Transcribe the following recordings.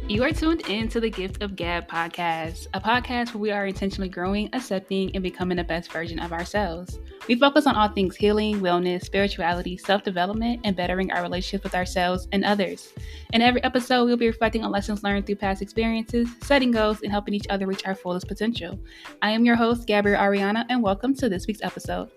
You are tuned in to the Gift of Gab podcast, a podcast where we are intentionally growing, accepting, and becoming the best version of ourselves. We focus on all things healing, wellness, spirituality, self-development, and bettering our relationship with ourselves and others. In every episode, we'll be reflecting on lessons learned through past experiences, setting goals, and helping each other reach our fullest potential. I am your host, Gabrielle Ariana, and welcome to this week's episode.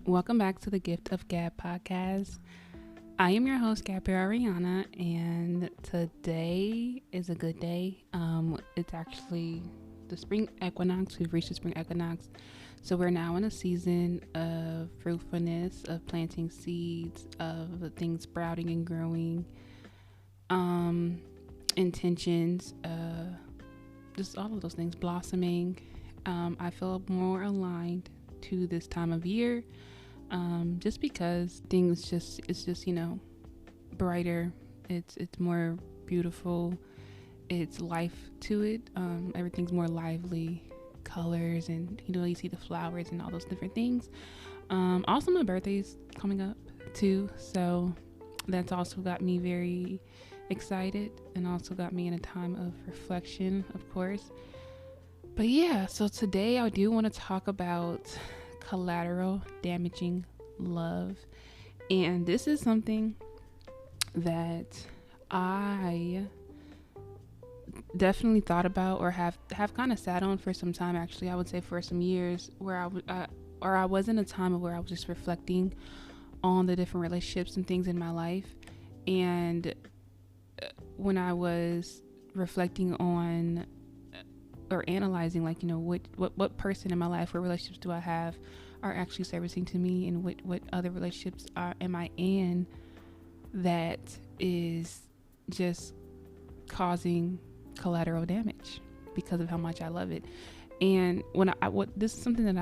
Welcome back to the Gift of Gab podcast. I am your host, Gabrielle Ariana, and today is a good day. It's actually the spring equinox. We've reached the spring equinox. So we're now in a season of fruitfulness, of planting seeds, of things sprouting and growing, intentions, just all of those things blossoming. I feel more aligned to this time of year. Just because it's just brighter, it's more beautiful, it's life to it. Everything's more lively, colors, and you see the flowers and all those different things. Also my birthday's coming up too, so that's also got me very excited and also got me in a time of reflection, of course. But yeah, so today I do want to talk about collateral damaging love, and this is something that I definitely thought about or have kind of sat on for some time. Actually, I would say for some years, where I was in a time of where I was just reflecting on the different relationships and things in my life, and when I was reflecting on or analyzing, what person in my life, what relationships do I have are actually servicing to me, and what other relationships am I in that is just causing collateral damage because of how much I love it. And this is something that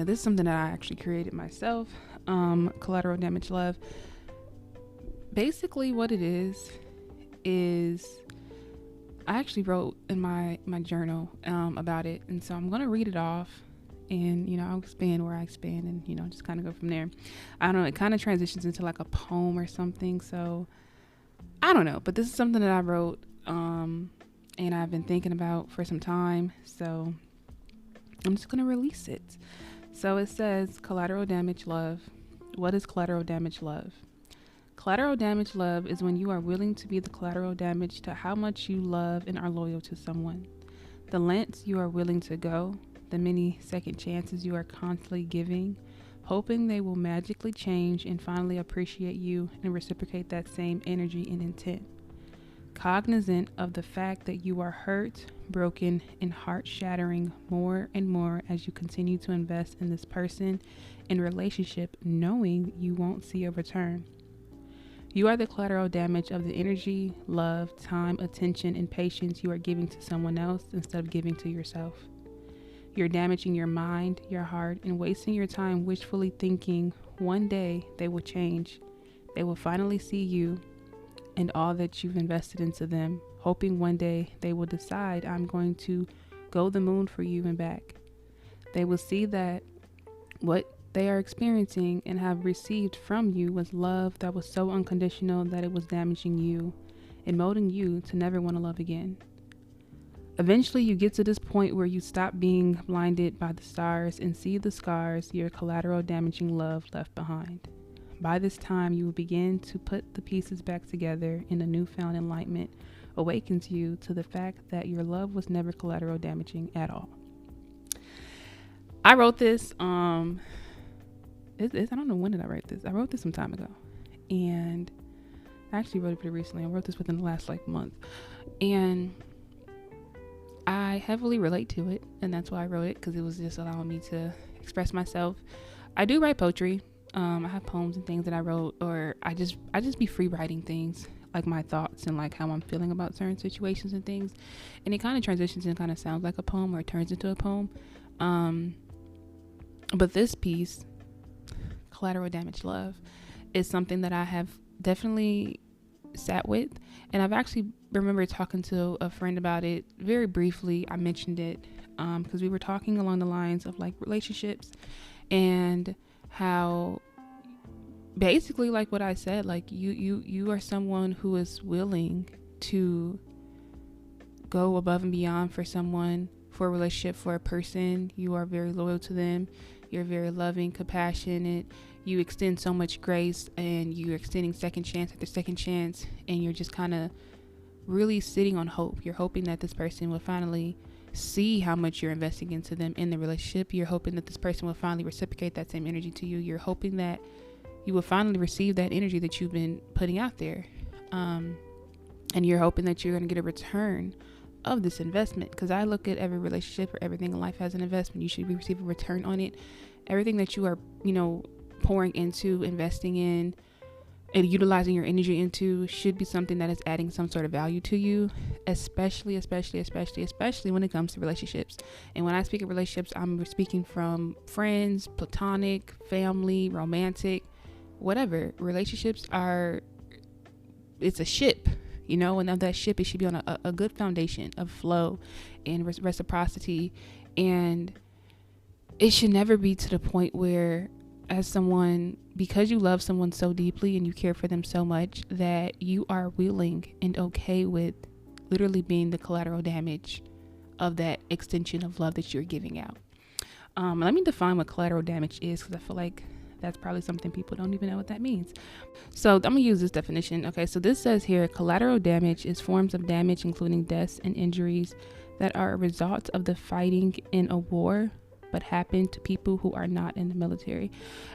this is something that I actually created myself. Collateral damage love, basically what it is I actually wrote in my journal about it, and so I'm going to read it off, and I'll expand where I expand, and just kind of go from there. I don't know, it kind of transitions into like a poem or something, so I don't know, but this is something that I wrote and I've been thinking about for some time, so I'm just going to release it. So it says, collateral damage love. What is collateral damage love? Collateral damage love is when you are willing to be the collateral damage to how much you love and are loyal to someone. The lengths you are willing to go, the many second chances you are constantly giving, hoping they will magically change and finally appreciate you and reciprocate that same energy and intent. Cognizant of the fact that you are hurt, broken, and heart-shattering more and more as you continue to invest in this person and relationship, knowing you won't see a return. You are the collateral damage of the energy, love, time, attention, and patience you are giving to someone else instead of giving to yourself. You're damaging your mind, your heart, and wasting your time wishfully thinking one day they will change. They will finally see you and all that you've invested into them, hoping one day they will decide, I'm going to go the moon for you and back. They will see that what they are experiencing and have received from you was love that was so unconditional that it was damaging you and molding you to never want to love again. Eventually you get to this point where you stop being blinded by the stars and see the scars your collateral damaging love left behind. By this time you will begin to put the pieces back together, and a newfound enlightenment awakens you to the fact that your love was never collateral damaging at all. I wrote this I don't know when did I write this. I wrote this some time ago, and I actually wrote it pretty recently. I wrote this within the last month, and I heavily relate to it, and that's why I wrote it, because it was just allowing me to express myself. I do write poetry. I have poems and things that I wrote, or I just be free writing things, like my thoughts and like how I'm feeling about certain situations and things, and it kind of transitions and kind of sounds like a poem, or it turns into a poem. But this piece, collateral damage love, is something that I have definitely sat with, and I've actually remember talking to a friend about it very briefly. I mentioned it because we were talking along the lines of like relationships and how basically like what I said, like you are someone who is willing to go above and beyond for someone, for a relationship, for a person. You are very loyal to them. You're very loving, compassionate. You extend so much grace, and you're extending second chance after second chance, and you're just kind of really sitting on hope. You're hoping that this person will finally see how much you're investing into them in the relationship. You're hoping that this person will finally reciprocate that same energy to you. You're hoping that you will finally receive that energy that you've been putting out there. And you're hoping that you're going to get a return of this investment, because I look at every relationship or everything in life as an investment. You should be receiving a return on it. Everything that you are, pouring into, investing in, and utilizing your energy into should be something that is adding some sort of value to you, especially when it comes to relationships. And when I speak of relationships, I'm speaking from friends, platonic, family, romantic, whatever. Relationships it's a ship, and of that ship, it should be on a good foundation of flow and reciprocity. And it should never be to the point where, as someone, because you love someone so deeply and you care for them so much, that you are willing and okay with literally being the collateral damage of that extension of love that you're giving out. Let me define what collateral damage is, because I feel like that's probably something people don't even know what that means. So I'm gonna use this definition. Okay, so this says here, collateral damage is forms of damage including deaths and injuries that are a result of the fighting in a war but happen to people who are not in the military.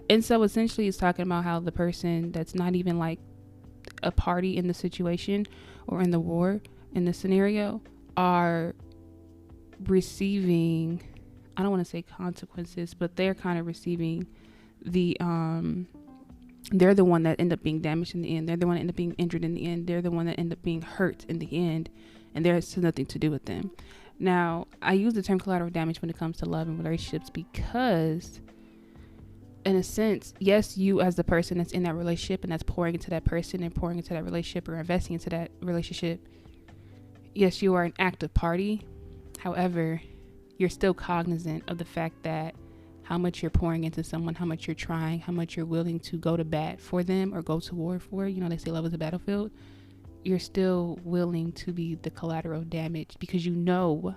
And so essentially it's talking about how the person that's not even like a party in the situation or in the war, in the scenario, are receiving, I don't want to say consequences, but they're kind of receiving the they're the one that end up being damaged in the end. They're the one that end up being injured in the end. They're the one that end up being hurt in the end, and there's nothing to do with them. Now, I use the term collateral damage when it comes to love and relationships because, in a sense, yes, you as the person that's in that relationship and that's pouring into that person and pouring into that relationship or investing into that relationship, yes, you are an active party. However, you're still cognizant of the fact that how much you're pouring into someone, how much you're trying, how much you're willing to go to bat for them or go to war for. They say love is a battlefield. You're still willing to be the collateral damage because you're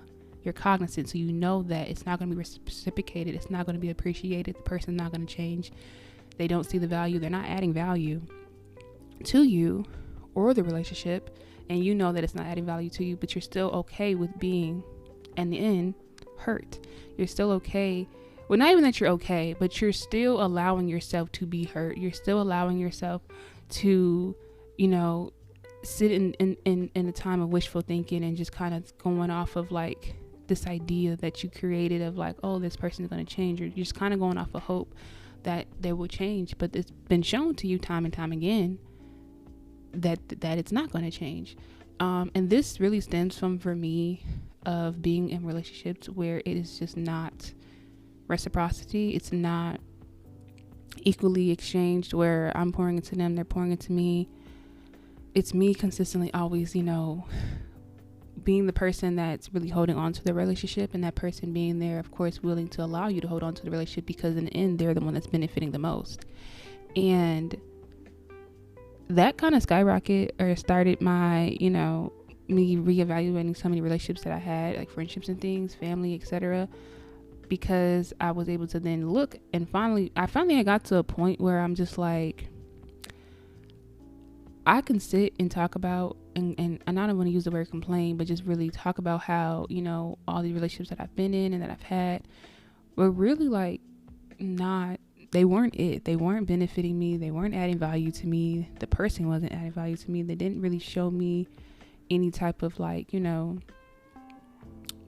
cognizant. So you know that it's not going to be reciprocated. It's not going to be appreciated. The person's not going to change. They don't see the value. They're not adding value to you or the relationship. And you know that it's not adding value to you, but you're still okay with being, in the end, hurt. You're still okay. Well, not even that you're okay, but you're still allowing yourself to be hurt. You're still allowing yourself to, sit in a time of wishful thinking and just kind of going off of like this idea that you created of like, oh, this person is going to change, or you're just kind of going off of hope that they will change. But it's been shown to you time and time again that it's not going to change. And this really stems from, for me, of being in relationships where it is just not reciprocity. It's not equally exchanged, where I'm pouring into them, they're pouring into me. It's me consistently always, being the person that's really holding on to the relationship, and that person being there, of course, willing to allow you to hold on to the relationship, because in the end, they're the one that's benefiting the most. And that kind of started my, me reevaluating so many relationships that I had, like friendships and things, family, etc. Because I was able to then look, and I got to a point where I'm just like, I can sit and talk about, and I don't want to use the word complain, but just really talk about how, all the relationships that I've been in and that I've had were really like they weren't it. They weren't benefiting me. They weren't adding value to me. The person wasn't adding value to me. They didn't really show me any type of like,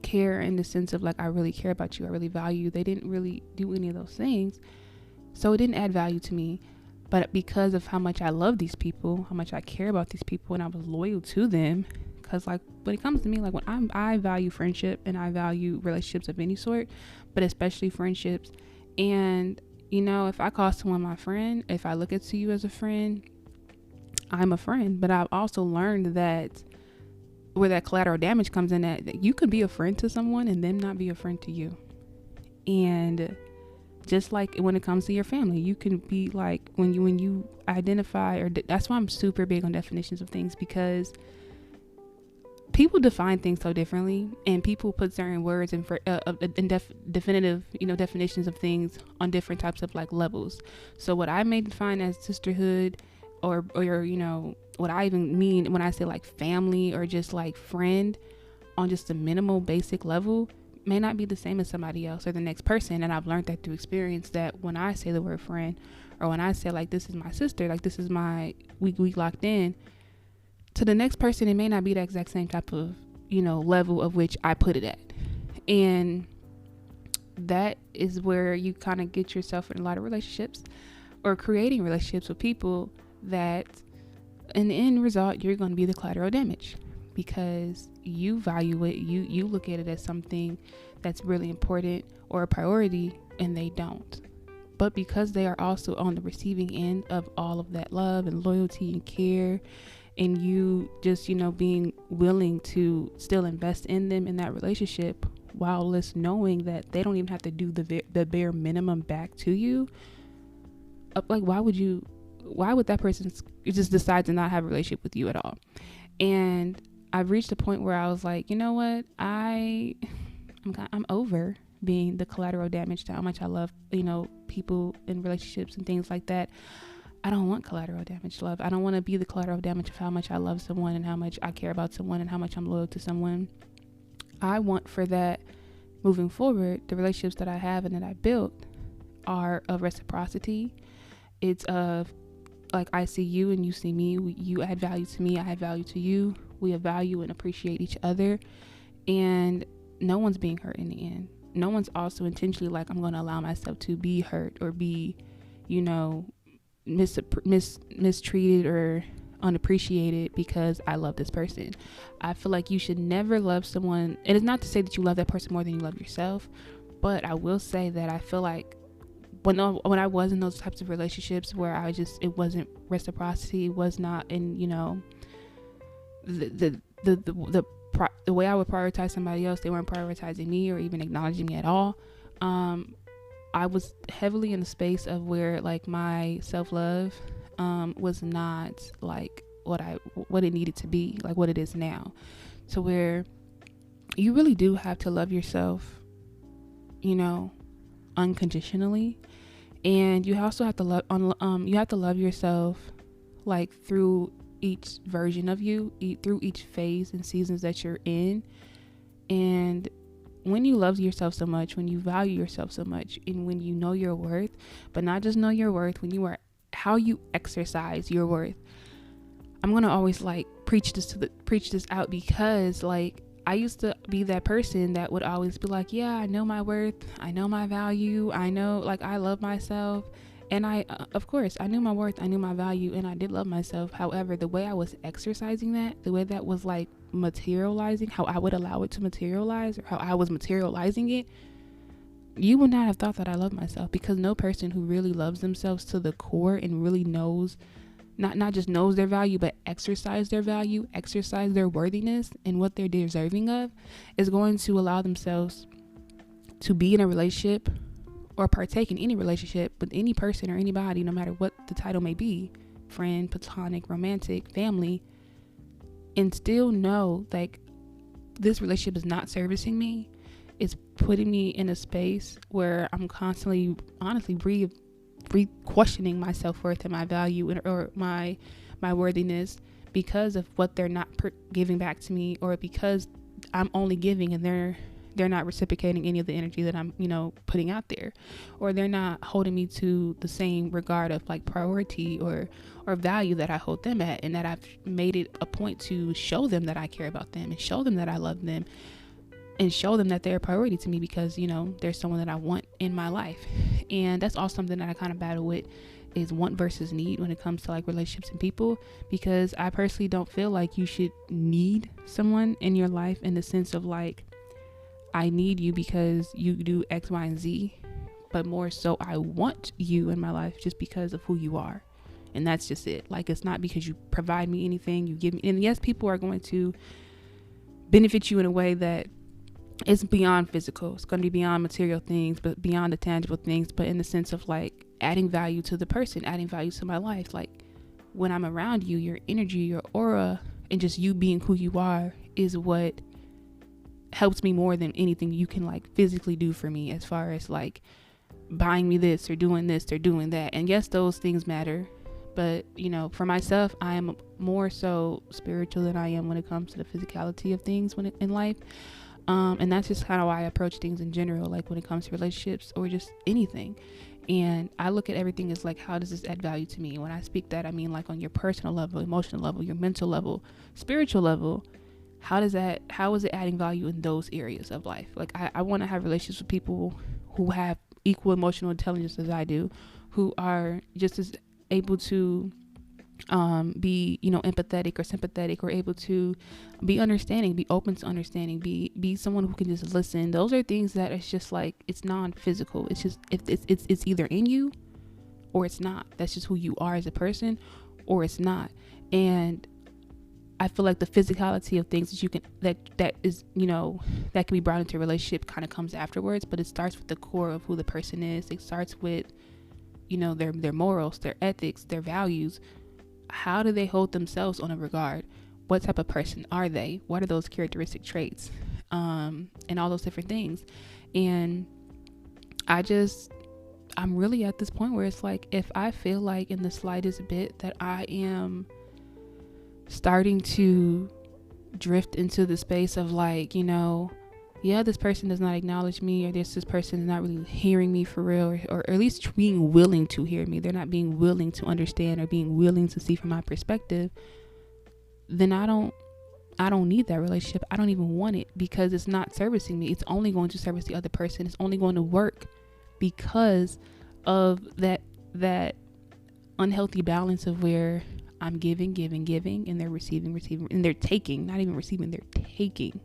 care in the sense of like, I really care about you. I really value you. They didn't really do any of those things. So it didn't add value to me. But because of how much I love these people, how much I care about these people, and I was loyal to them, because like when it comes to me, like when I value friendship and I value relationships of any sort, but especially friendships. And if I call someone my friend, if I look at you as a friend, I'm a friend. But I've also learned that where that collateral damage comes in, that you could be a friend to someone and them not be a friend to you. And just like when it comes to your family, you can be like, when you identify, or that's why I'm super big on definitions of things, because people define things so differently, and people put certain words in definitive, definitions of things on different types of like levels. So what I may define as sisterhood, or what I even mean when I say like family or just like friend on just a minimal basic level, may not be the same as somebody else or the next person. And I've learned that through experience, that when I say the word friend, or when I say like, this is my sister, like this is my we locked in, to the next person it may not be the exact same type of level of which I put it at. And that is where you kind of get yourself in a lot of relationships, or creating relationships with people that in the end result you're going to be the collateral damage, because you value it, you look at it as something that's really important or a priority, and they don't. But because they are also on the receiving end of all of that love and loyalty and care, and you just being willing to still invest in them in that relationship, while just knowing that they don't even have to do the bare minimum back to you, like why would that person just decide to not have a relationship with you at all? And I've reached a point where I was like, you know what, I'm over being the collateral damage to how much I love people in relationships and things like that. I don't want collateral damage love. I don't want to be the collateral damage of how much I love someone, and how much I care about someone, and how much I'm loyal to someone. I want for that, moving forward, the relationships that I have and that I built are of reciprocity. It's of like, I see you and you see me. You add value to me, I add value to you. We value and appreciate each other, and no one's being hurt in the end. No one's also intentionally like, I'm going to allow myself to be hurt or be mistreated or unappreciated because I love this person. I feel like you should never love someone, and it's not to say that you love that person more than you love yourself, but I will say that I feel like when I was in those types of relationships where it wasn't reciprocity, it was not, and the way I would prioritize somebody else, they weren't prioritizing me or even acknowledging me at all. I was heavily in the space of where like my self-love was not like what it needed to be, like what it is now, to where you really do have to love yourself unconditionally, and you also have to love yourself like through each version of you, through each phase and seasons that you're in. And when you love yourself so much, when you value yourself so much, and when you know your worth, but not just know your worth, when you are how you exercise your worth. I'm gonna always like preach this out, because like I used to be that person that would always be like, yeah, I know my worth, I know my value, I know, like, I love myself. And I, of course, I knew my worth, I knew my value, and I did love myself. However, the way I was exercising that, the way that was like materializing, how I would allow it to materialize, or how I was materializing it, you would not have thought that I love myself, because no person who really loves themselves to the core and really knows, not just knows their value, but exercise their value, exercise their worthiness and what they're deserving of, is going to allow themselves to be in a relationship or partake in any relationship with any person or anybody, no matter what the title may be, friend, platonic, romantic, family, and still know like this relationship is not servicing me. It's putting me in a space where I'm constantly, honestly, questioning my self-worth and my value or my worthiness, because of what they're not giving back to me, or because I'm only giving and they're not reciprocating any of the energy that I'm putting out there, or they're not holding me to the same regard of like priority or value that I hold them at, and that I've made it a point to show them that I care about them and show them that I love them and show them that they're a priority to me, because there's someone that I want in my life. And that's also something that I kind of battle with, is want versus need when it comes to like relationships and people, because I personally don't feel like you should need someone in your life in the sense of like, I need you because you do X, Y, and Z, but more so I want you in my life just because of who you are. And that's just it. Like, it's not because you provide me anything, you give me, and yes, people are going to benefit you in a way that it's beyond physical. It's going to be beyond material things, but beyond the tangible things, but in the sense of like adding value to the person, adding value to my life. Like when I'm around you, your energy, your aura, and just you being who you are is what helps me more than anything you can like physically do for me, as far as like buying me this or doing that. And yes, those things matter, but you know, for myself, I am more so spiritual than I am when it comes to the physicality of things in life. And that's just kind of why I approach things in general, like when it comes to relationships or just anything. And I look at everything as like, how does this add value to me? When I speak that, I mean like on your personal level, emotional level, your mental level, spiritual level. How is it adding value in those areas of life? Like I want to have relationships with people who have equal emotional intelligence as I do, who are just as able to be, you know, empathetic or sympathetic, or able to be understanding, be open to understanding, be someone who can just listen. Those are things that it's just like, it's non-physical. It's just, if it's either in you or it's not. That's just who you are as a person, or it's not. And I feel like the physicality of things that you can, that is, you know, that can be brought into a relationship kind of comes afterwards, but it starts with the core of who the person is. It starts with, you know, their morals, their ethics, their values. How do they hold themselves on a regard? What type of person are they? What are those characteristic traits? And all those different things. And I'm really at this point where it's like, if I feel like in the slightest bit that I am starting to drift into the space of like, you know, yeah, this person does not acknowledge me, or this person is not really hearing me for real, or at least being willing to hear me. They're not being willing to understand or being willing to see from my perspective. Then I don't need that relationship. I don't even want it, because it's not servicing me. It's only going to service the other person. It's only going to work because of that unhealthy balance of where I'm giving, and they're receiving, and they're taking, not even receiving, they're taking.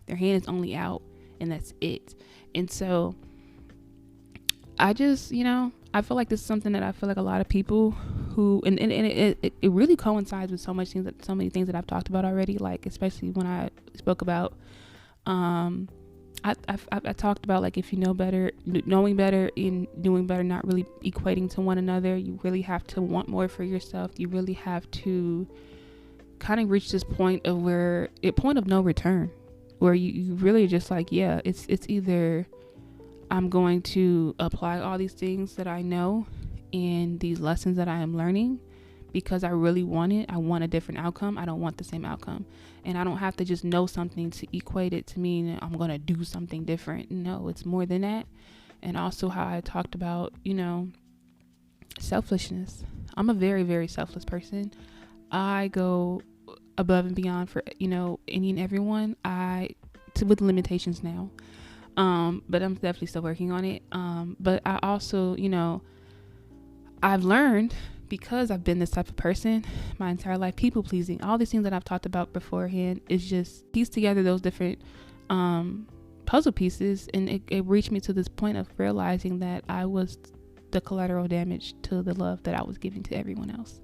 Their hand is only out, and that's it. And so I just, you know, I feel like this is something that I feel like a lot of people who, and it really coincides with so many things that I've talked about already. Like, especially when I spoke about, I talked about, like, if you know better, knowing better and doing better, not really equating to one another. You really have to want more for yourself. You really have to kind of reach this point of no return, where you really just like, yeah, it's either I'm going to apply all these things that I know and these lessons that I am learning because I really want it. I want a different outcome. I don't want the same outcome. And I don't have to just know something to equate it to mean I'm going to do something different. No, it's more than that. And also how I talked about, you know, selfishness. I'm a very, very selfless person. I go above and beyond for, you know, any and everyone, with limitations now. But I'm definitely still working on it. But I also, you know, I've learned, because I've been this type of person my entire life, people pleasing, all these things that I've talked about beforehand, is just piece together those different puzzle pieces, and it reached me to this point of realizing that I was the collateral damage to the love that I was giving to everyone else.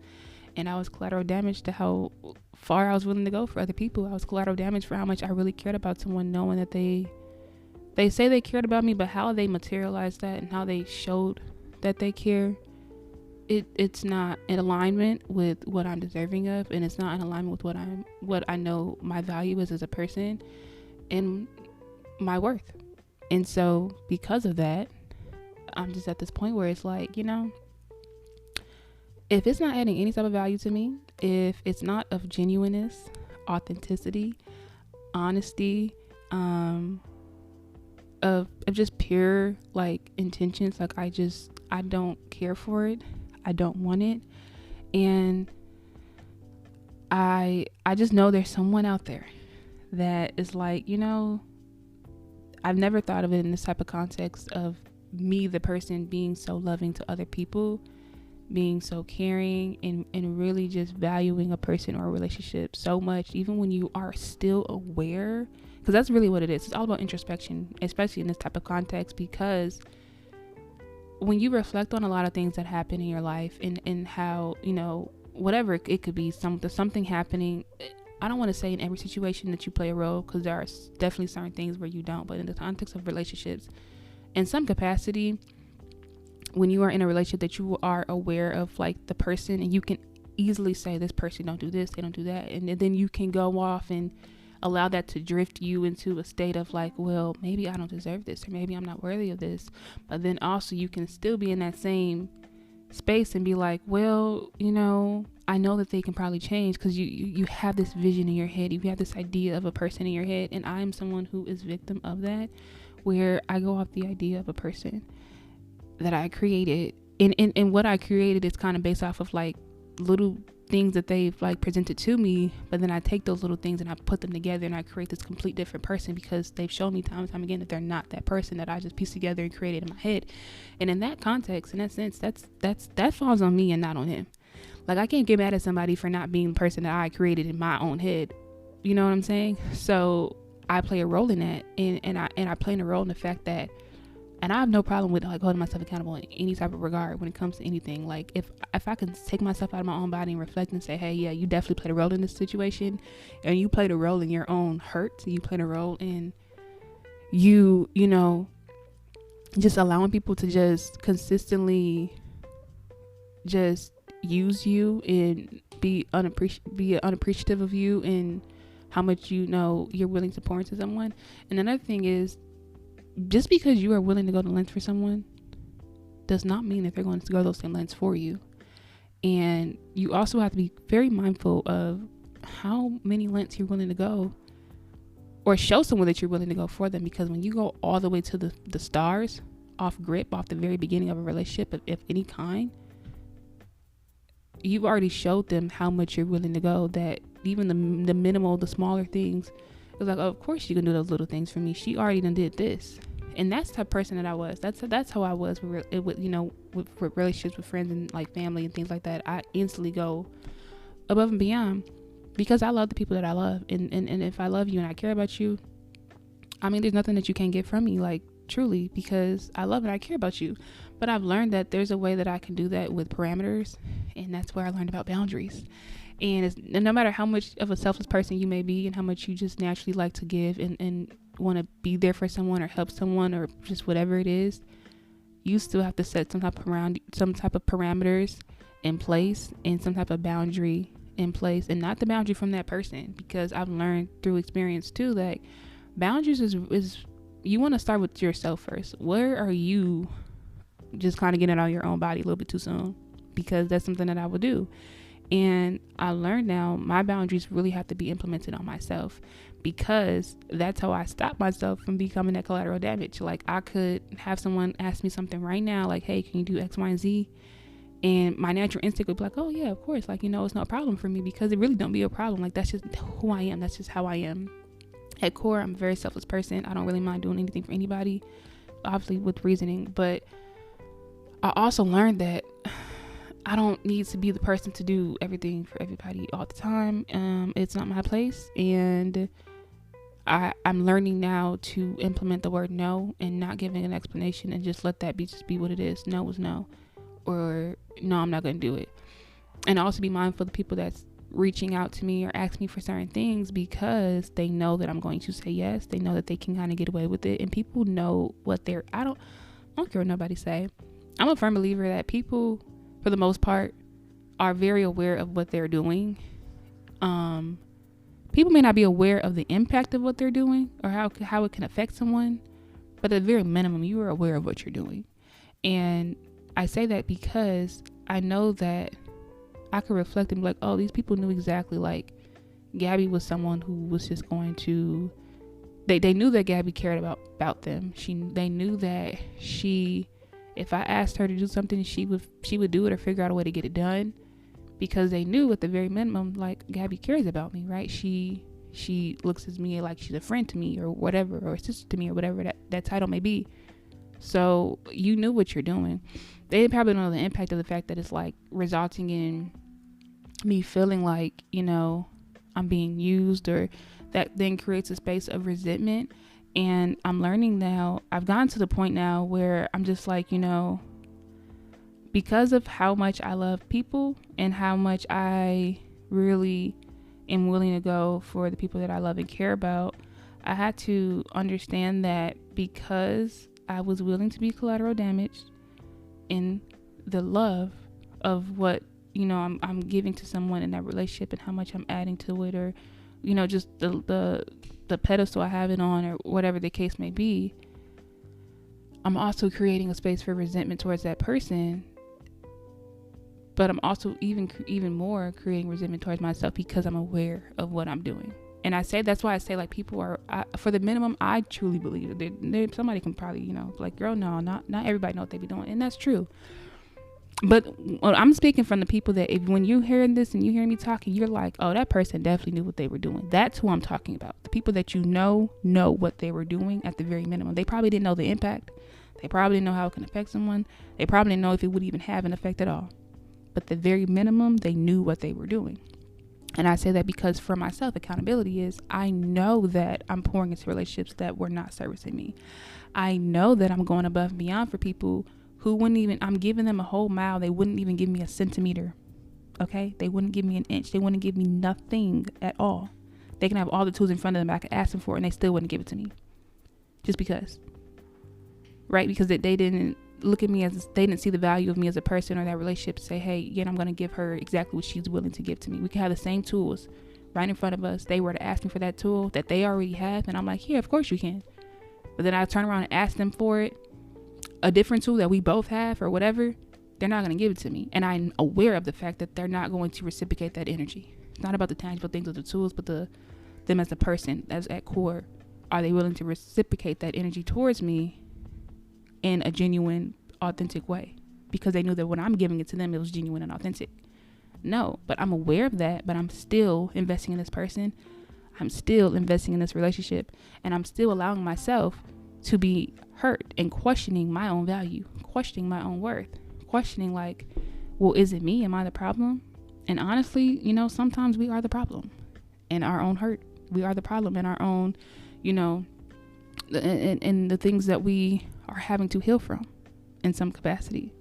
And I was collateral damage to how far I was willing to go for other people. I was collateral damage for how much I really cared about someone, knowing that they say they cared about me, but how they materialized that and how they showed that they care, it's not in alignment with what I'm deserving of, and it's not in alignment with what I know my value is as a person and my worth. And so because of that, I'm just at this point where it's like, you know, if it's not adding any type of value to me, if it's not of genuineness, authenticity, honesty, of just pure like intentions, like I don't care for it. I don't want it. And I just know there's someone out there that is like, you know, I've never thought of it in this type of context of me, the person, being so loving to other people, being so caring, and really just valuing a person or a relationship so much, even when you are still aware, because that's really what it is. It's all about introspection, especially in this type of context, because when you reflect on a lot of things that happen in your life, and how, you know, whatever it could be, something happening, I don't want to say in every situation that you play a role, because there are definitely certain things where you don't, but in the context of relationships, in some capacity, when you are in a relationship, that you are aware of like the person, and you can easily say, this person don't do this, they don't do that, and then you can go off and allow that to drift you into a state of like, well, maybe I don't deserve this, or maybe I'm not worthy of this. But then also you can still be in that same space and be like, well, I know that they can probably change, because you have this vision in your head, you have this idea of a person in your head. And I'm someone who is victim of that, where I go off the idea of a person that I created, and what I created is kind of based off of like little things that they've like presented to me, but then I take those little things and I put them together and I create this complete different person, because they've shown me time and time again that they're not that person that I just pieced together and created in my head. And in that context, in that sense, that falls on me and not on him. Like, I can't get mad at somebody for not being the person that I created in my own head. You know what I'm saying? So I play a role in that, and I play a role in the fact that, and I have no problem with like holding myself accountable in any type of regard when it comes to anything. Like, if I can take myself out of my own body and reflect and say, hey, yeah, you definitely played a role in this situation, and you played a role in your own hurt, you played a role in you just allowing people to just consistently just use you and be unappreciative of you and how much you're willing to pour into someone. And another thing is, just because you are willing to go to lengths for someone does not mean that they're going to go those same lengths for you. And you also have to be very mindful of how many lengths you're willing to go, or show someone that you're willing to go for them. Because when you go all the way to the stars, off the very beginning of a relationship of any kind, you've already showed them how much you're willing to go, that even the minimal, the smaller things, it's like, oh, of course you can do those little things for me. She already done did this. And that's the type of person that I was. That's how I was with relationships with friends and like family and things like that. I instantly go above and beyond, because I love the people that I love. And if I love you and I care about you, I mean, there's nothing that you can't get from me, like, truly, because I love and I care about you. But I've learned that there's a way that I can do that with parameters, and that's where I learned about boundaries. And no matter how much of a selfless person you may be, and how much you just naturally like to give and want to be there for someone or help someone or just whatever it is, you still have to set some type of parameters in place, and some type of boundary in place, and not the boundary from that person. Because I've learned through experience too that boundaries is you want to start with yourself first. Where are you just kind of getting out of your own body a little bit too soon? Because that's something that I would do. And I learned now my boundaries really have to be implemented on myself, because that's how I stop myself from becoming that collateral damage. Like, I could have someone ask me something right now, like, hey, can you do X, Y, and Z? And my natural instinct would be like, oh yeah, of course. Like, it's not a problem for me, because it really don't be a problem. Like, that's just who I am. That's just how I am. At core, I'm a very selfless person. I don't really mind doing anything for anybody, obviously with reasoning. But I also learned that I don't need to be the person to do everything for everybody all the time. It's not my place. And I'm learning now to implement the word no, and not giving an explanation, and just let that just be what it is. No is no, or no, I'm not going to do it. And also be mindful of the people that's reaching out to me or ask me for certain things, because they know that I'm going to say yes. They know that they can kind of get away with it. And people know what I don't care what nobody say. I'm a firm believer that people, for the most part, are very aware of what they're doing. People may not be aware of the impact of what they're doing or how it can affect someone, but at the very minimum, you are aware of what you're doing. And I say that because I know that I could reflect and be like, oh, these people knew exactly, like, Gabby was someone who was just going to, they knew that Gabby cared about them. They knew that if I asked her to do something, she would do it or figure out a way to get it done, because they knew at the very minimum, like, Gabby cares about me, right? She looks at me like she's a friend to me or whatever, or a sister to me, or whatever that title may be. So you knew what you're doing. They probably don't know the impact of the fact that it's like resulting in me feeling like, I'm being used, or that then creates a space of resentment. And I'm learning now, I've gotten to the point now where I'm just like, because of how much I love people and how much I really am willing to go for the people that I love and care about, I had to understand that because I was willing to be collateral damage in the love of what, I'm giving to someone in that relationship and how much I'm adding to it, or, just the pedestal I have it on, or whatever the case may be, I'm also creating a space for resentment towards that person. But I'm also even more creating resentment towards myself because I'm aware of what I'm doing. And that's why I say, like, people are, for the minimum, I truly believe that somebody can probably, like, girl, no, not everybody know what they be doing. And that's true. But I'm speaking from the people that when you're hearing this and you hear me talking, you're like, oh, that person definitely knew what they were doing. That's who I'm talking about. The people that know what they were doing at the very minimum. They probably didn't know the impact. They probably didn't know how it can affect someone. They probably didn't know if it would even have an effect at all. But the very minimum, they knew what they were doing. And I say that because for myself, accountability is, I know that I'm pouring into relationships that were not servicing me. I know that I'm going above and beyond for people who I'm giving them a whole mile. They wouldn't even give me a centimeter. Okay? They wouldn't give me an inch. They wouldn't give me nothing at all. They can have all the tools in front of them I could ask them for, and they still wouldn't give it to me. Just because. Right? Because they didn't look at me they didn't see the value of me as a person or that relationship to say, hey, I'm going to give her exactly what she's willing to give to me. We can have the same tools right in front of us. They were to ask me for that tool that they already have, and I'm like, yeah, of course you can. But then I turn around and ask them for it, a different tool that we both have or whatever, they're not going to give it to me. And I'm aware of the fact that they're not going to reciprocate that energy. It's not about the tangible things of the tools, but them as a person, as at core. Are they willing to reciprocate that energy towards me in a genuine, authentic way? Because they knew that when I'm giving it to them, it was genuine and authentic. No, but I'm aware of that, but I'm still investing in this person. I'm still investing in this relationship, and I'm still allowing myself to be hurt and questioning my own value, questioning my own worth, questioning, like, well, is it me? Am I the problem? And honestly, sometimes we are the problem in our own hurt. We are the problem in our own, in the things that we are having to heal from in some capacity.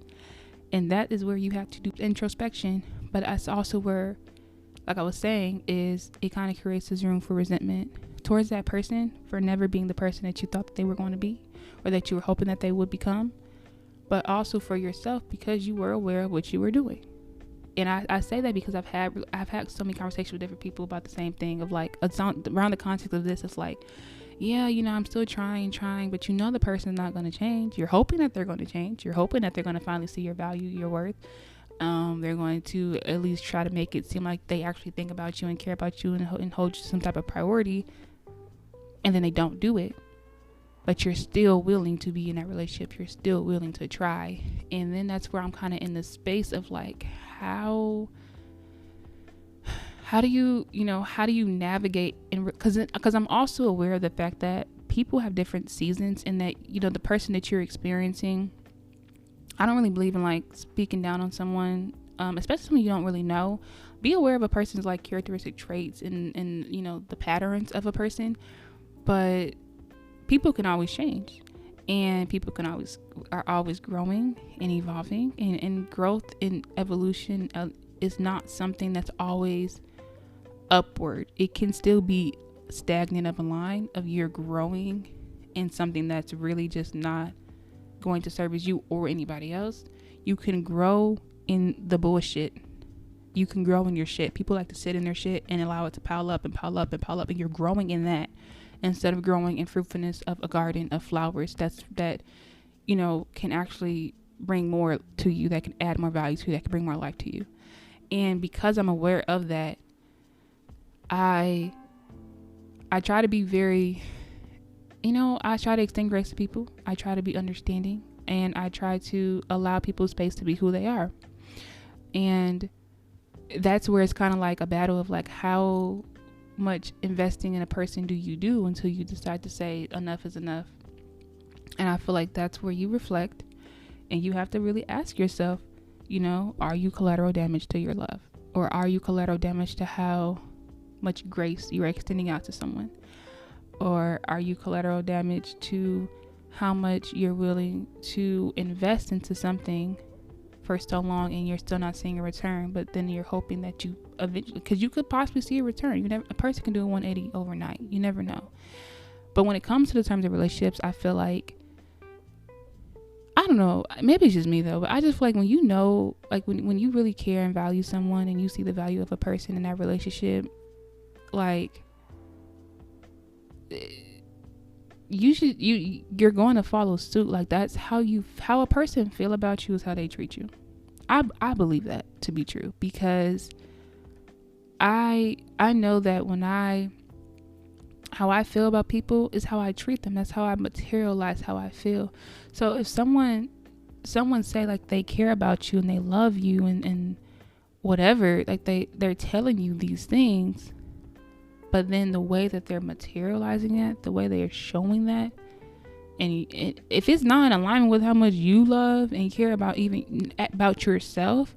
And that is where you have to do introspection. But that's also where, like I was saying, is it kind of creates this room for resentment towards that person for never being the person that you thought that they were going to be, or that you were hoping that they would become, but also for yourself because you were aware of what you were doing. And I say that because I've had so many conversations with different people about the same thing, of like, around the context of this, it's like, yeah, I'm still trying, but the person's not going to change. You're hoping that they're going to change. You're hoping that they're going to finally see your value, your worth. They're going to at least try to make it seem like they actually think about you and care about you and hold you some type of priority. And then they don't do it. But you're still willing to be in that relationship. You're still willing to try. And then that's where I'm kind of in the space of like, how do you navigate? Because I'm also aware of the fact that people have different seasons, and that, the person that you're experiencing, I don't really believe in like speaking down on someone, especially when you don't really know. Be aware of a person's like characteristic traits and the patterns of a person. But people can always change, and people are always growing and evolving, and growth and evolution is not something that's always upward. It can still be stagnant of a line of you're growing in something that's really just not going to service you or anybody else. You can grow in the bullshit. You can grow in your shit. People like to sit in their shit and allow it to pile up and pile up and pile up, and you're growing in that instead of growing in fruitfulness of a garden of flowers that can actually bring more to you, that can add more value to you, that can bring more life to you. And because I'm aware of that, I try to be very, I try to extend grace to people. I try to be understanding, and I try to allow people space to be who they are. And that's where it's kind of like a battle of like, how much investing in a person do you do until you decide to say enough is enough. And I feel like that's where you reflect, and you have to really ask yourself, are you collateral damage to your love? Or are you collateral damage to how much grace you're extending out to someone? Or are you collateral damage to how much you're willing to invest into something for so long and you're still not seeing a return, but then you're hoping that you eventually, because you could possibly see a return. A person can do a 180 overnight. You never know. But when it comes to the terms of relationships, I feel like, I don't know, maybe it's just me though, but I just feel like when you know, like when you really care and value someone and you see the value of a person in that relationship, like you're going to follow suit. Like that's how a person feel about you is how they treat you. I believe that to be true, because I know that how I feel about people is how I treat them. That's how I materialize how I feel. So if someone say like they care about you and they love you and whatever, like they're telling you these things, but then the way that they're materializing it, the way they're showing that, and if it's not in alignment with how much you love and care about, even about yourself,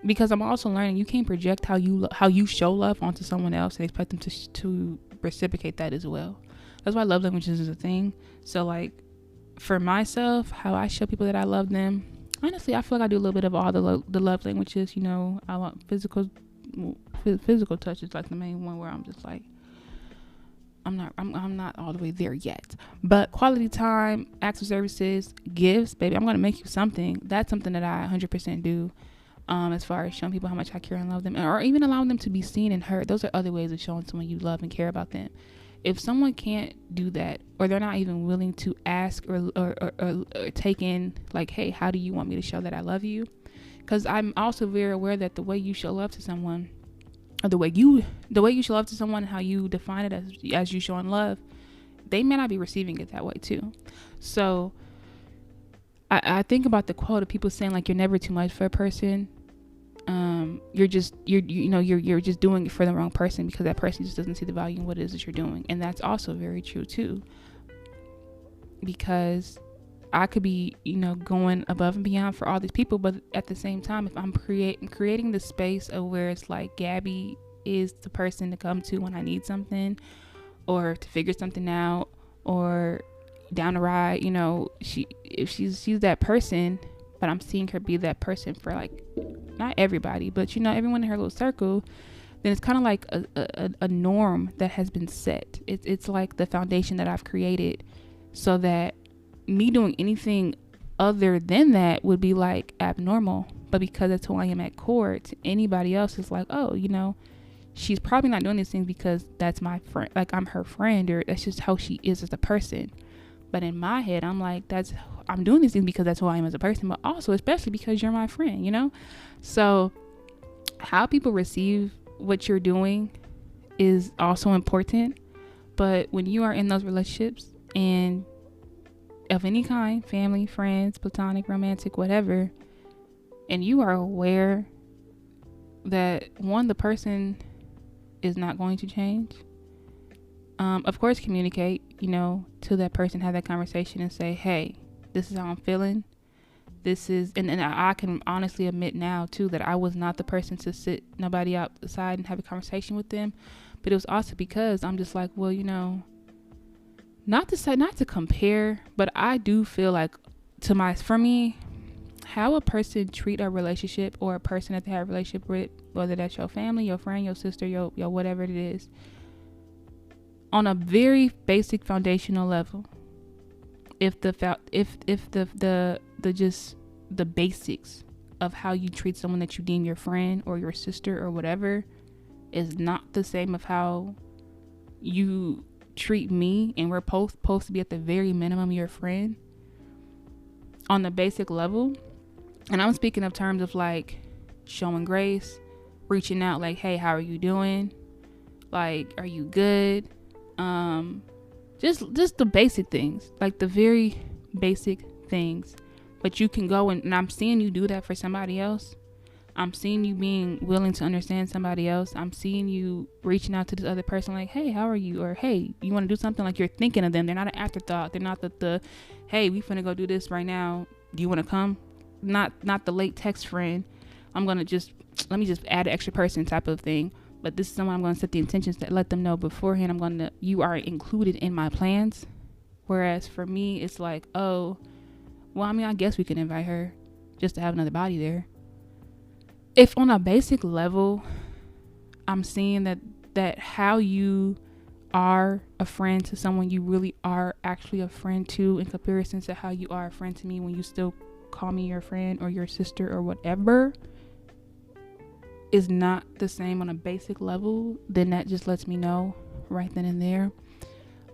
because I'm also learning you can't project how you show love onto someone else and expect them to reciprocate that as well. That's why love languages is a thing. So like for myself, how I show people that I love them, honestly, I feel like I do a little bit of all the love languages. You know, I want physical touch is like the main one where I'm just like, I'm not all the way there yet. But quality time, acts of services, gifts, baby, I'm gonna make you something. That's something that I 100% do. As far as showing people how much I care and love them, or even allowing them to be seen and heard. Those are other ways of showing someone you love and care about them. If someone can't do that, or they're not even willing to ask or take in like, hey, how do you want me to show that I love you? Because I'm also very aware that the way you show love to someone, or the way you show love to someone, how you define it as you showing love, they may not be receiving it that way too. So I think about the quote of people saying like, you're never too much for a person. You're just doing it for the wrong person, because that person just doesn't see the value in what it is that you're doing. And that's also very true too, because I could be, going above and beyond for all these people, but at the same time, if I'm creating the space of where it's like Gabby is the person to come to when I need something, or to figure something out, or down the ride, if she's that person, but I'm seeing her be that person for like, not everybody, but everyone in her little circle, then it's kind of like a norm that has been set. It's like the foundation that I've created, so that me doing anything other than that would be like abnormal. But because that's who I am at core, to anybody else is like, oh, she's probably not doing these things because that's my friend, like I'm her friend, or that's just how she is as a person. But in my head, I'm like, I'm doing these things because that's who I am as a person, but also especially because you're my friend, So how people receive what you're doing is also important. But when you are in those relationships, and of any kind, family, friends, platonic, romantic, whatever, and you are aware that the person is not going to change, of course, communicate, to that person, have that conversation and say, hey, this is how I'm feeling. This is, and I can honestly admit now too, that I was not the person to sit nobody outside and have a conversation with them. But it was also because I'm just like, well, not to compare, but I do feel like for me, how a person treat a relationship, or a person that they have a relationship with, whether that's your family, your friend, your sister, your whatever it is, on a very basic foundational level, if the basics of how you treat someone that you deem your friend or your sister or whatever is not the same of how you treat me, and we're both supposed to be at the very minimum your friend on the basic level, and I'm speaking of terms of like showing grace, reaching out like, hey, how are you doing, like, are you good, just the basic things, like the very basic things. But you can go and I'm seeing you do that for somebody else. I'm seeing you being willing to understand somebody else. I'm seeing you reaching out to this other person like, hey, how are you? Or, hey, you want to do something? Like, you're thinking of them. They're not an afterthought. They're not the hey, we finna go do this right now. Do you want to come? Not the late text friend. I'm going to let me just add an extra person type of thing. But this is someone I'm going to set the intentions to let them know beforehand. You are included in my plans. Whereas for me, it's like, oh, well, I mean, I guess we can invite her just to have another body there. if on a basic level, I'm seeing that how you are a friend to someone you really are actually a friend to in comparison to how you are a friend to me when you still call me your friend or your sister or whatever is not the same on a basic level, then that just lets me know right then and there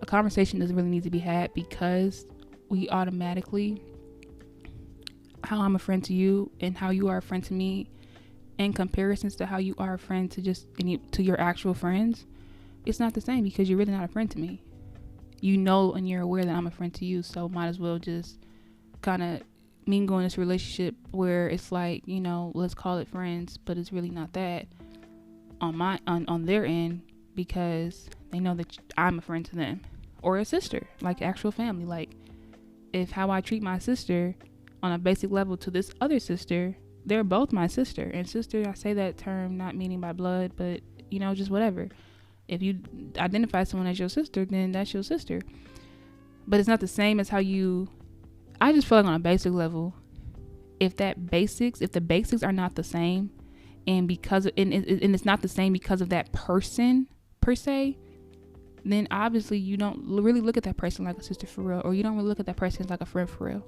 a conversation doesn't really need to be had, because we automatically, how I'm a friend to you and how you are a friend to me in comparisons to how you are a friend to just to your actual friends, it's not the same, because you're really not a friend to me. You know, and you're aware that I'm a friend to you, so might as well just kind of mingle in this relationship where it's like, let's call it friends, but it's really not that on their end, because they know that I'm a friend to them, or a sister, like actual family. Like, if how I treat my sister on a basic level to this other sister, they're both my sister. And sister, I say that term not meaning by blood, but just whatever. If you identify someone as your sister, then that's your sister. But it's not the same as how I just feel like on a basic level, if the basics are not the same, and it's not the same because of that person per se, then obviously you don't really look at that person like a sister for real, or you don't really look at that person like a friend for real.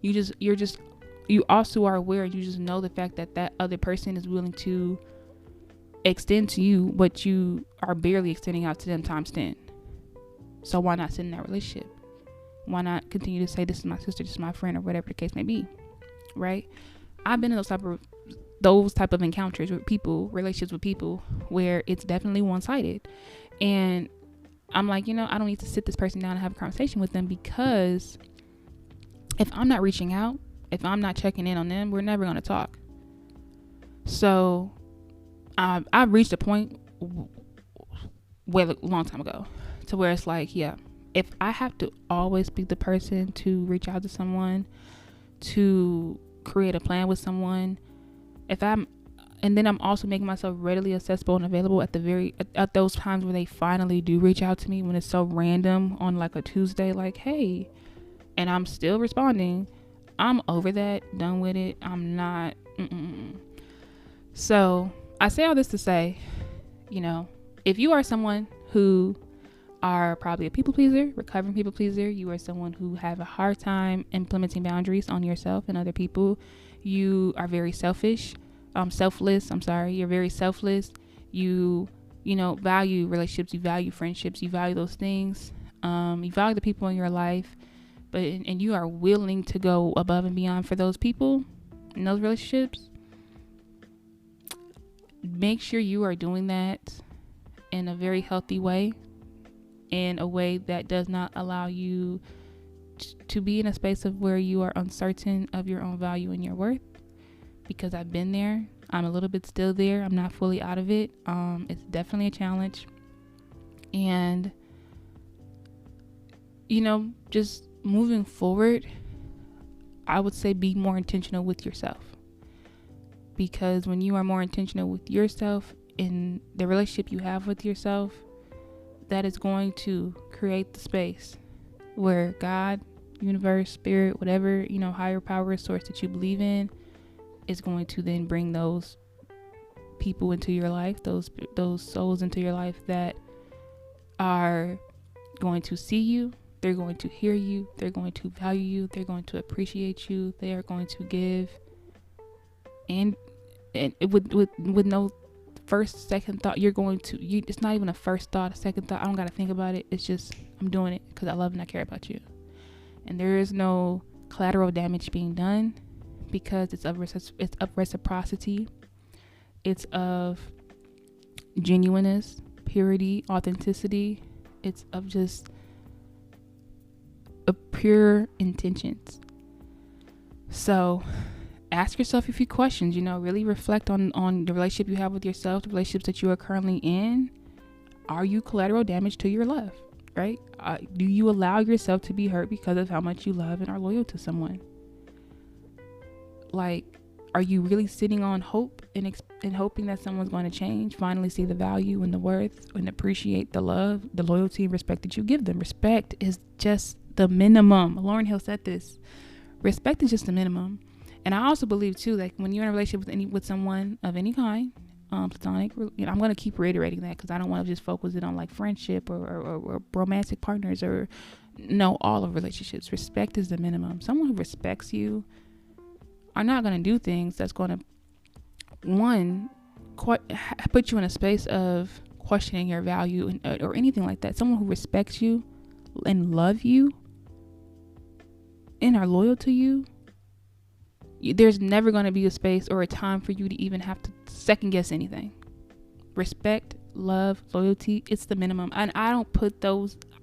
You also are aware, you just know the fact that other person is willing to extend to you what you are barely extending out to them times 10. So why not sit in that relationship? Why not continue to say, this is my sister, this is my friend, or whatever the case may be, right? I've been in those type of encounters with people, relationships with people, where it's definitely one-sided. And I'm like, I don't need to sit this person down and have a conversation with them, because if I'm not reaching out, if I'm not checking in on them, we're never going to talk. So I've reached a point a long time ago to where it's like, yeah, if I have to always be the person to reach out to someone, to create a plan with someone, and then I'm also making myself readily accessible and available at those times where they finally do reach out to me, when it's so random on like a Tuesday, like, hey, and I'm still responding, I'm over that, done with it. I'm not. So I say all this to say, if you are someone who are probably a people pleaser, recovering people pleaser, you are someone who have a hard time implementing boundaries on yourself and other people, you are very selfless. You're very selfless. You value relationships, you value friendships, you value those things. You value the people in your life, and you are willing to go above and beyond for those people in those relationships. Make sure you are doing that in a very healthy way, in a way that does not allow you to be in a space of where you are uncertain of your own value and your worth, because I've been there. I'm a little bit still there. I'm not fully out of it. It's definitely a challenge. And just moving forward, I would say be more intentional with yourself, because when you are more intentional with yourself in the relationship you have with yourself, that is going to create the space where God, universe, spirit, whatever, higher power source that you believe in, is going to then bring those people into your life, those souls into your life that are going to see you, they're going to hear you, they're going to value you, they're going to appreciate you, they are going to give, and with no first, second thought, it's not even a first thought, a second thought. I don't got to think about it. It's just, I'm doing it because I love and I care about you. And there is no collateral damage being done, because it's of reciprocity. It's of genuineness, purity, authenticity. It's of just a pure intentions. So ask yourself a few questions, really reflect on the relationship you have with yourself, the relationships that you are currently in. Are you collateral damage to your love, right? Do you allow yourself to be hurt because of how much you love and are loyal to someone? Like, are you really sitting on hope and hoping that someone's going to change, finally see the value and the worth and appreciate the love, the loyalty and respect that you give them? Respect is just the minimum. Lauryn Hill said this. Respect is just the minimum. And I also believe too, like when you're in a relationship with someone of any kind, platonic, I'm going to keep reiterating that because I don't want to just focus it on like friendship or romantic partners or no, all of relationships. Respect is the minimum. Someone who respects you are not going to do things that's going to, put you in a space of questioning your value or anything like that. Someone who respects you and love you and are loyal to you, there's never going to be a space or a time for you to even have to second guess anything. Respect, love, loyalty, it's the minimum. And I don't put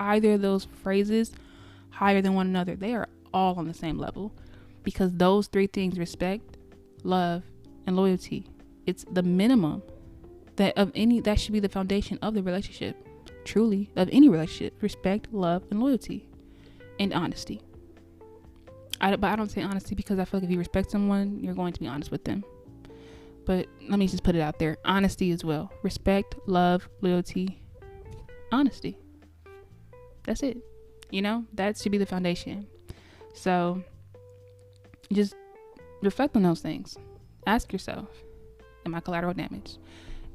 either of those phrases higher than one another. They are all on the same level because those three things, respect, love, and loyalty, it's the minimum that should be the foundation of the relationship, truly, of any relationship. Respect, love, and loyalty, and honesty. But I don't say honesty because I feel like if you respect someone, you're going to be honest with them. But let me just put it out there. Honesty as well. Respect, love, loyalty, honesty. That's it. That should be the foundation. So just reflect on those things. Ask yourself, am I collateral damage?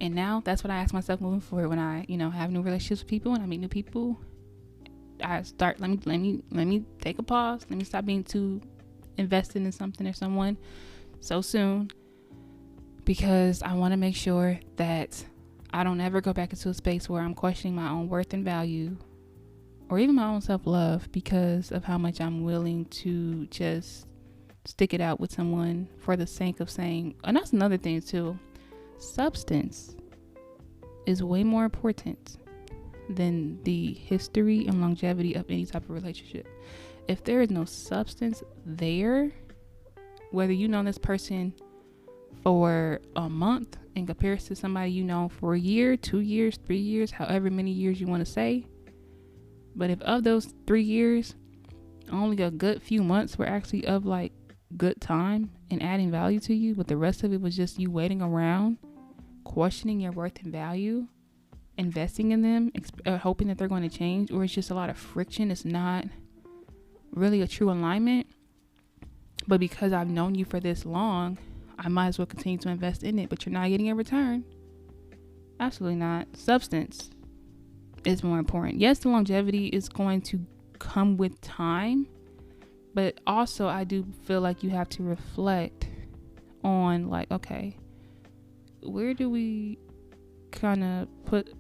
And now that's what I ask myself moving forward when I, have new relationships with people, when I meet new people. I start, let me take a pause. Let me stop being too invested in something or someone so soon, because I want to make sure that I don't ever go back into a space where I'm questioning my own worth and value or even my own self-love because of how much I'm willing to just stick it out with someone for the sake of saying. And that's another thing too. Substance is way more important than the history and longevity of any type of relationship. If there is no substance there, whether you know this person for a month in comparison to somebody you know for a year, 2 years, 3 years, however many years you want to say, but if of those 3 years, only a good few months were actually of like good time and adding value to you, but the rest of it was just you waiting around, questioning your worth and value, investing in them, hoping that they're going to change, or it's just a lot of friction. It's not really a true alignment. But because I've known you for this long, I might as well continue to invest in it, but you're not getting a return. Absolutely not. Substance is more important. Yes, the longevity is going to come with time, but also I do feel like you have to reflect on like, okay, where do we kind of put,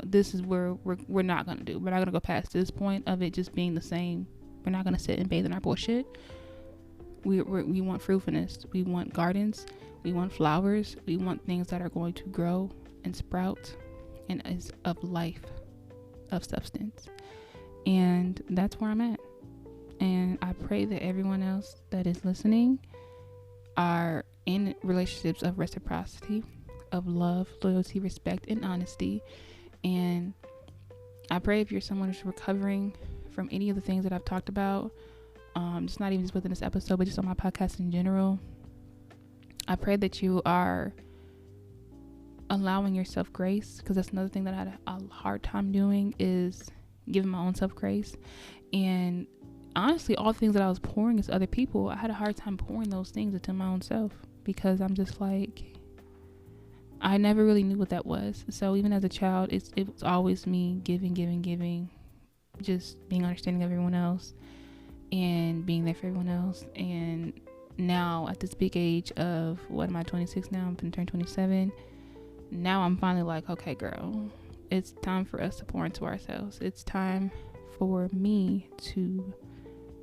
this is where we're not going to do. We're not going to go past this point of it just being the same. We're not going to sit and bathe in our bullshit. We want fruitfulness. We want gardens. We want flowers. We want things that are going to grow and sprout and is of life, of substance. And that's where I'm at. And I pray that everyone else that is listening are in relationships of reciprocity, of love, loyalty, respect, and honesty. And I pray if you're someone who's recovering from any of the things that I've talked about, just not even just within this episode, but just on my podcast in general, I pray that you are allowing yourself grace, because that's another thing that I had a hard time doing, is giving my own self grace. And honestly, all the things that I was pouring into other people, I had a hard time pouring those things into my own self, because I'm just like, I never really knew what that was. So even as a child, it was always me giving, just being understanding of everyone else and being there for everyone else. And now at this big age of, what am I, 26 now? I'm gonna turn 27. Now I'm finally like, okay, girl, it's time for us to pour into ourselves. It's time for me to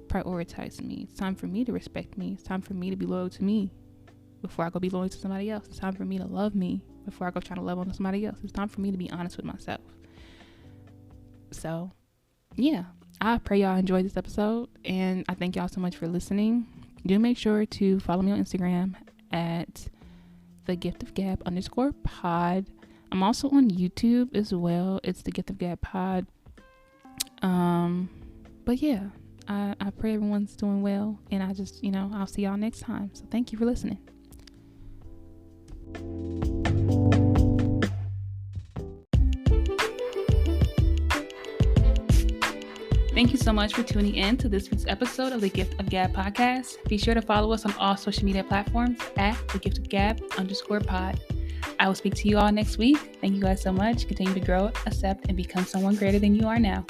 prioritize me. It's time for me to respect me. It's time for me to be loyal to me before I go be loyal to somebody else. It's time for me to love me before I go try to love on somebody else. It's time for me to be honest with myself. So yeah, I pray y'all enjoyed this episode, and I thank y'all so much for listening. Do make sure to follow me on Instagram at thegiftofgab_pod. I'm also on YouTube as well. It's the Gift of Gab Pod. But yeah, I pray everyone's doing well, and I just, I'll see y'all next time. So thank you for listening. Thank you so much for tuning in to this week's episode of the Gift of Gab podcast. Be sure to follow us on all social media platforms at @thegiftofgab_pod. I will speak to you all next week. Thank you guys so much. Continue to grow, accept, and become someone greater than you are now.